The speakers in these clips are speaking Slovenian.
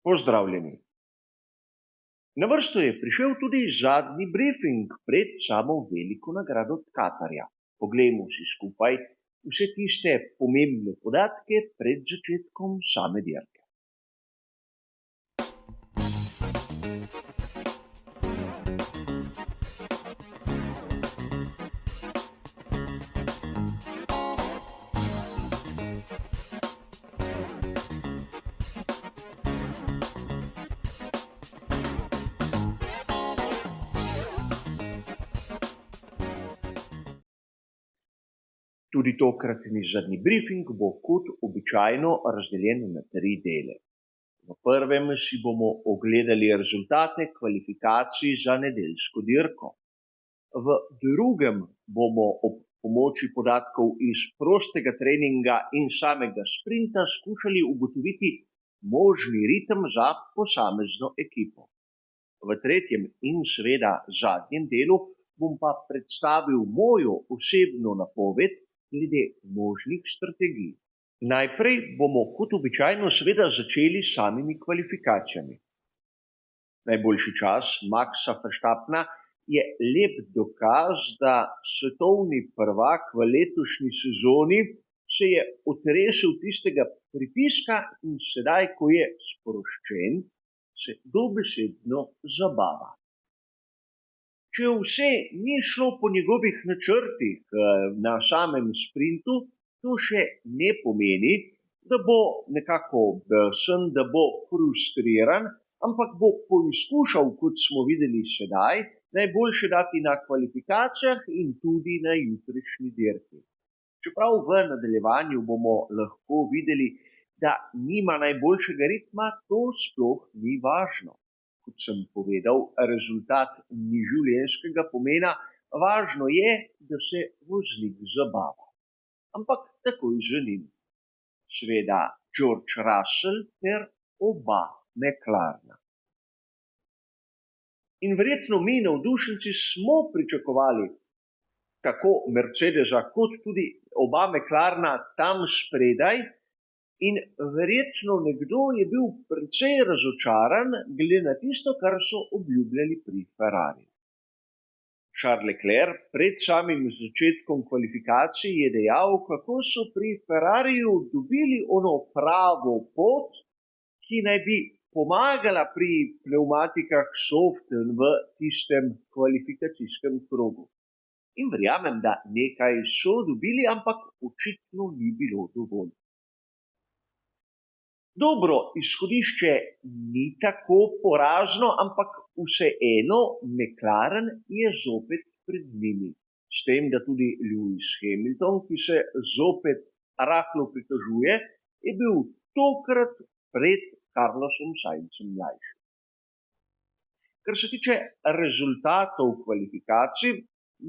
Pozdravljeni. Na vrsto je prišel tudi zadnji brifing pred samo veliko nagrado Katarja. Poglejmo si skupaj vse tiste pomembne podatke pred začetkom same dirke. Tudi tokratni zadnji brifing bo kot običajno razdeljen na 3 dele. V prvem si bomo ogledali rezultate kvalifikacij za nedeljsko dirko. V drugem bomo ob pomoči podatkov iz prostega treninga in samega sprinta skušali ugotoviti možni ritem za posamezno ekipo. V tretjem in seveda zadnjem delu bom pa predstavil mojo osebno napoved glede možnih strategij. Najprej bomo kot običajno seveda začeli s samimi kvalifikacijami. Najboljši čas Maxa Verstappena je lep dokaz, da svetovni prvak v letošnji sezoni se je otresel tistega pritiska in sedaj, ko je sproščen, se dobesedno zabava. Če vse ni šlo po njegovih načrtih na samem sprintu, to še ne pomeni, da bo nekako besen, da bo frustriran, ampak bo poizkušal, kot smo videli sedaj, najboljše dati na kvalifikacijah in tudi na jutrišnji dirki. Čeprav v nadaljevanju bomo lahko videli, da nima najboljšega ritma, to sploh ni važno. Kot sem povedal, rezultat ni življenjskega pomena, važno je, da se voznik zabava. Ampak takoj za njim. Seveda George Russell ter oba McLarena. In verjetno mi navdušenci smo pričakovali tako Mercedesa kot tudi oba McLarena tam spredaj, in verjetno nekdo je bil precej razočaran glede na tisto, kar so obljubljali pri Ferrari. Charles Leclerc pred samim začetkom kvalifikacij je dejal, kako so pri Ferrariju dobili ono pravo pot, ki naj bi pomagala pri pnevmatikah Soften v tistem kvalifikacijskem krogu. In verjamem, da nekaj so dobili, ampak očitno ni bilo dovolj. Dobro, izhodišče ni tako porazno, ampak vseeno McLaren je zopet pred njimi. S tem, da tudi Lewis Hamilton, ki se zopet rahlo pritožuje, je bil tokrat pred Carlosom Sainzom mlajši. Kar se tiče rezultatov kvalifikacij,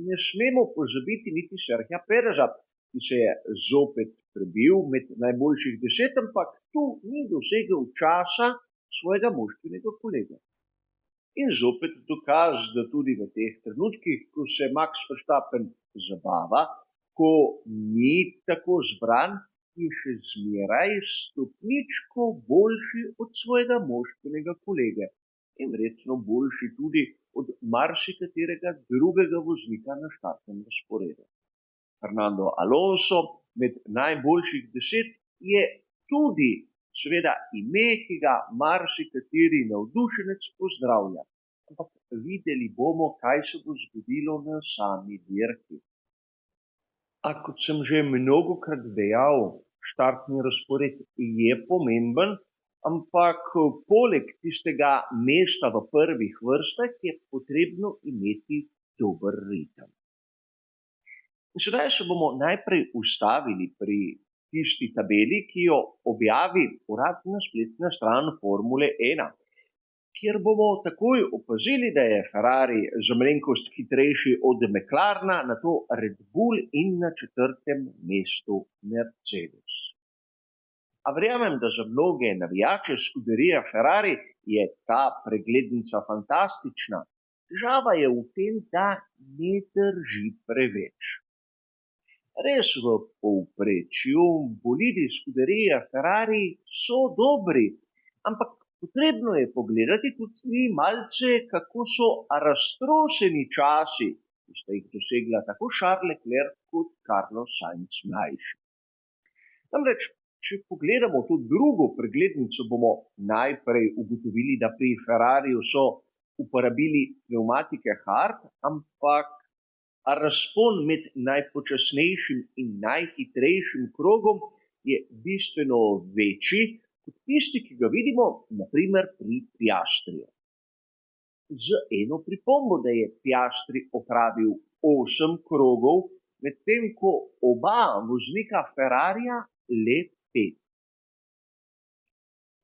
ne smemo pozabiti niti Sergija Pereza, ki se je zopet prebil med najboljših 10, ampak tu ni dosegel časa svojega moštvenega kolega. In zopet dokaz, da tudi v teh trenutkih, ko se Max Verstappen zabava, ko ni tako zbran, je še zmeraj stopničko boljši od svojega moštvenega kolega in verjetno boljši tudi od marsikaterega drugega voznika na štartnem razporedu. Fernando Alonso med najboljših 10 je tudi seveda ime, ki ga marsikateri navdušenec pozdravlja. Ampak videli bomo, kaj se bo zgodilo na sami dirki. A kot sem že mnogokrat dejal, štartni razpored je pomemben, ampak poleg tistega mesta v prvih vrstah je potrebno imeti dober ritem. In sedaj se bomo najprej ustavili pri tisti tabeli, ki jo objavi uradna spletna stran Formule 1, kjer bomo takoj opazili, da je Ferrari za malenkost hitrejši od McLarena, nato Red Bull in na 4. mestu Mercedes. A verjamem, da za mnoge navijače skuderije Ferrari je ta preglednica fantastična. Težava je v tem, da ne drži preveč. Res v povprečju bolidi skuderije Ferrari so dobri, ampak potrebno je pogledati tudi malce, kako so raztroseni časi, ki sta jih dosegla tako Charles Leclerc kot Carlos Sainz mlajši. Namreč, če pogledamo to drugo preglednico, bomo najprej ugotovili, da pri Ferrariju so uporabili pnevmatike hard, ampak razpon med najpočasnejšim in najhitrejšim krogom je bistveno večji kot tisti, ki ga vidimo naprimer pri Piastriju. Z eno pripombo, da je Piastri opravil 8 krogov, medtem ko oba voznika Ferrarija le 5.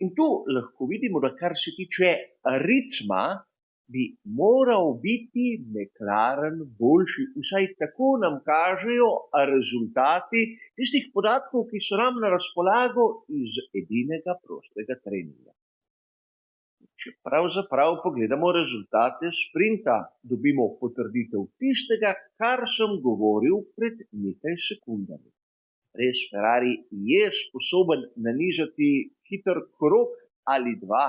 In tu lahko vidimo, da kar se tiče ritma, bi moral biti McLaren boljši, vsaj tako nam kažejo rezultati tistih podatkov, ki so nam na razpolago iz edinega prostega treninga. Če pravzaprav pogledamo rezultate sprinta, dobimo potrditev tistega, kar sem govoril pred nekaj sekundami. Res Ferrari je sposoben nanizati hiter krog ali dva,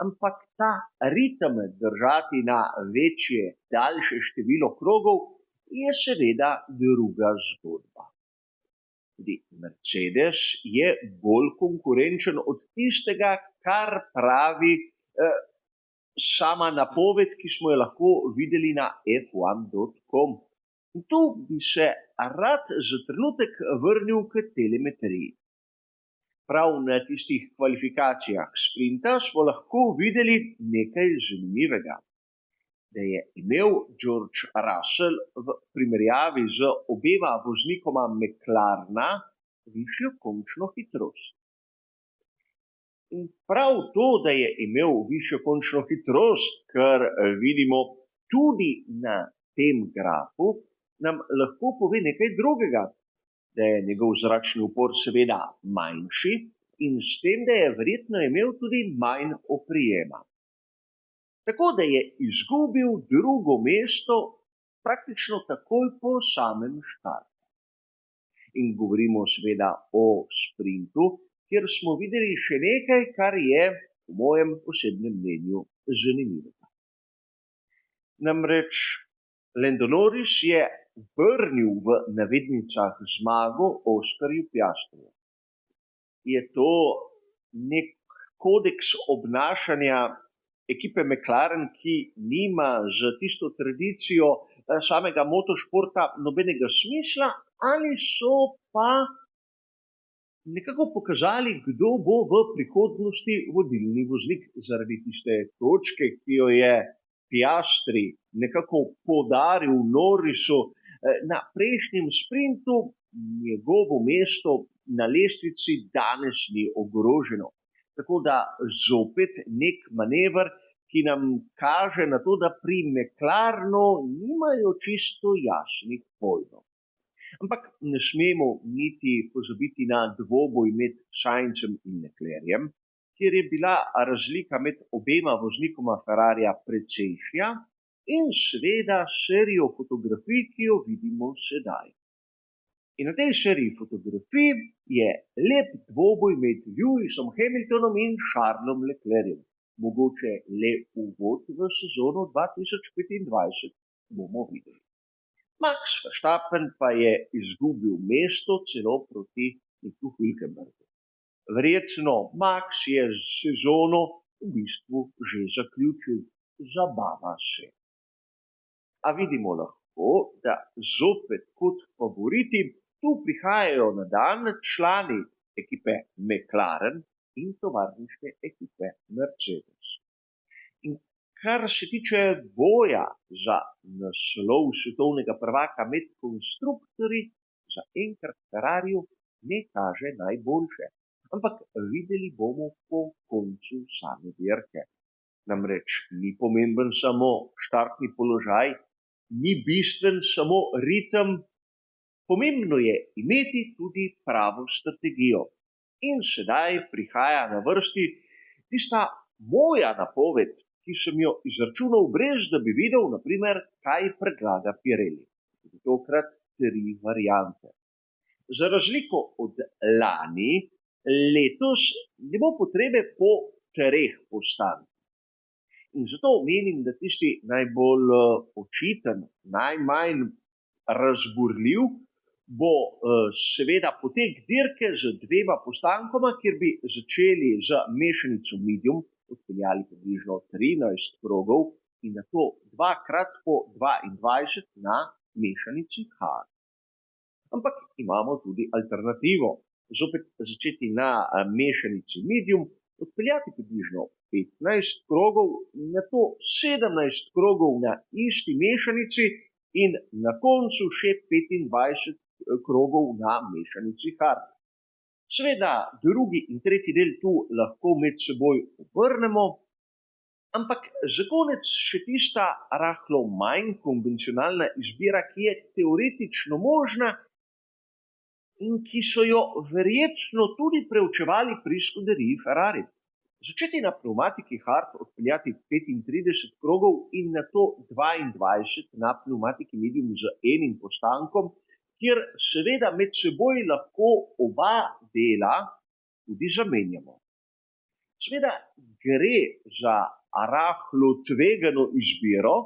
ampak ta ritem držati na večje, daljše število krogov je seveda druga zgodba. Tudi Mercedes je bolj konkurenčen od tistega, kar pravi sama napoved, ki smo jo lahko videli na f1.com. In tu bi se rad za trenutek vrnil k telemetriji. Prav na tistih kvalifikacijah sprinta smo lahko videli nekaj zanimivega. Da je imel George Russell v primerjavi z obema voznikoma McLarena višjo končno hitrost. In prav to, da je imel višjo končno hitrost, kar vidimo tudi na tem grafu, nam lahko pove nekaj drugega. Da je njegov zračni upor seveda manjši in s tem, da je verjetno imel tudi manj oprijema. Tako da je izgubil drugo mesto praktično takoj po samem štartu. In govorimo seveda o sprintu, kjer smo videli še nekaj, kar je v mojem osebnem mnenju zanimivega. Namreč Lando Norris je vrnil v navednicah zmago Oskarju Piastriju. Je to nek kodeks obnašanja ekipe McLaren, ki nima za tisto tradicijo samega motošporta nobenega smisla, ali so pa nekako pokazali, kdo bo v prihodnosti vodilni voznik zaradi tiste točke, ki jo je Piastri nekako podaril Norrisu na prejšnjem sprintu, njegovo mesto na lestvici danes ni ogroženo. Tako da zopet nek manever, ki nam kaže na to, da pri McLarenu nimajo čisto jasnih pojmov. Ampak ne smemo niti pozabiti na dvoboj med Sainzem in Leclercem, kjer je bila razlika med obema voznikoma Ferrarija precejšnja, in seveda serijo fotografij, ki jo vidimo sedaj. In na tej seriji fotografij je lep dvoboj med Lewisom Hamiltonom in Charlesom Leclercem. Mogoče le uvod v sezono 2025 bomo videli. Max Verstappen pa je izgubil mesto celo proti Niku Hülkenbergu. Verjetno Max je sezono v bistvu že zaključil, zabava se. A vidimo lahko, da zopet kot favoriti tu prihajajo na dan člani ekipe McLaren in tovarniške ekipe Mercedes. In kar se tiče boja za naslov svetovnega prvaka med konstruktorji, za enkrat Ferrariju ne kaže najboljše. Ampak videli bomo po koncu same dirke. Namreč ni pomemben samo štartni položaj, ni bistven samo ritem, pomembno je imeti tudi pravo strategijo. In sedaj prihaja na vrsti tista moja napoved, ki sem jo izračunal, brez da bi videl, naprimer, kaj predlaga Pirelli. Tokrat 3 variante. Za razliko od lani, letos ne bo potrebe po 3 postankih. In zato menim, da tisti najbolj očiten, najmanj razburljiv, bo seveda potek dirke z 2 postankoma, kjer bi začeli z mešanico medium, odpeljali približno 13 krogov in nato 2x po 22 na mešanici hard. Ampak imamo tudi alternativo. Zopet začeti na mešanici medium, odpeljati približno 15 krogov, nato 17 krogov na isti mešanici in na koncu še 25 krogov na mešanici hard. Seveda, drugi in tretji del tu lahko med seboj obrnemo, ampak za konec še tista rahlo manj konvencionalna izbira, ki je teoretično možna in ki so jo verjetno tudi preučevali pri scuderiji Ferrari. Začeti na pneumatiki hard, odpeljati 35 krogov in nato 22 na pneumatiki medium z enim postankom, kjer seveda med seboj lahko oba dela tudi zamenjamo. Seveda gre za rahlo tvegano izbiro,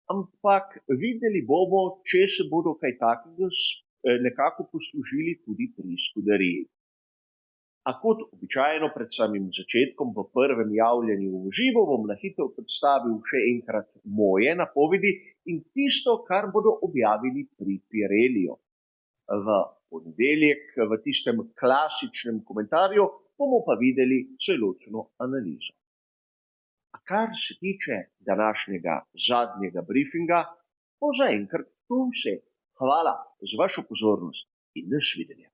ampak videli bomo, če se bodo kaj takega nekako poslužili tudi pri scuderiji. A kot običajno pred samim začetkom v prvem javljanju v živo bom na hitro predstavil še enkrat moje napovedi in tisto, kar bodo objavili pri Pirelliju. V ponedeljek v tistem klasičnem komentarju bomo pa videli celotno analizo. A kar se tiče današnjega zadnjega briefinga, bo zaenkrat to vse. Hvala za vašo pozornost in nasvidenje.